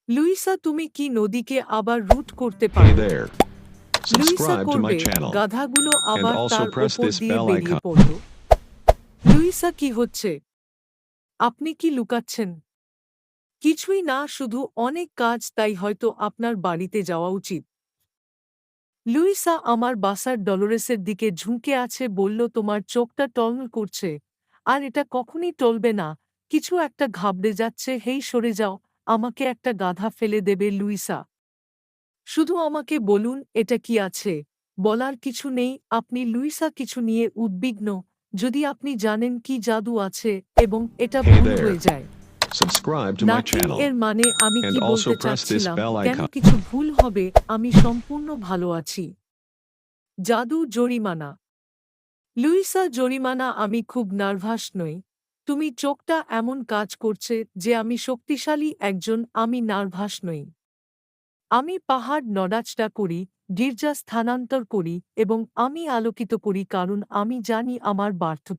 Luisa, তুমি কি নদীকে আবার রুট করতে Hey পারো? there. Luisa Subscribe to my করবে। channel গাধাগুলো and আবার also তার press ওপর this দিয়ে bell বেরিয়ে icon. পড়ল। লুইসা, কি হচ্ছে? আপনি কি লুকাচ্ছেন? কিছুই না, শুধু অনেক কাজ, তাই হয়তো আপনার বাড়িতে যাওয়া উচিত। লুইসা আমার বাসার ডলোরেসের দিকে ঝুঁকে আছে, বলল, তোমার চোখটা টলমল করছে। আর এটা কখনই টলবে না। কিছু একটা ঘাবড়ে যাচ্ছে। হেই, সরে যাও। আমাকে একটা গাধা ফেলে দেবে লুইসা। শুধু আমাকে বলুন, এটা কি আছে? বলার কিছু নেই। আপনি লুইসা কিছু নিয়ে উদ্বিগ্ন। যদি আপনি জানেন কি জাদু আছে এবং এটা Hey ভুল there. হয়ে যায়। Subscribe to my nothing channel এর মানে আমি and কি also বলতে press this চাচ্ছিলাম, bell কেন icon. কিছু ভুল হবে? আমি সম্পূর্ণ ভালো আছি। জাদু জরিমানা। লুইসা, জরিমানা? আমি খুব নার্ভাস নই। তুমি চোখটা এমন কাজ করছে যে আমি শক্তিশালী একজন। আমি নার্ভাস নই। আমি পাহাড় নড়াচড়া করি, গির্জা স্থানান্তর করি এবং আমি আলোকিত করি, কারণ আমি জানি আমার বার্থ কি।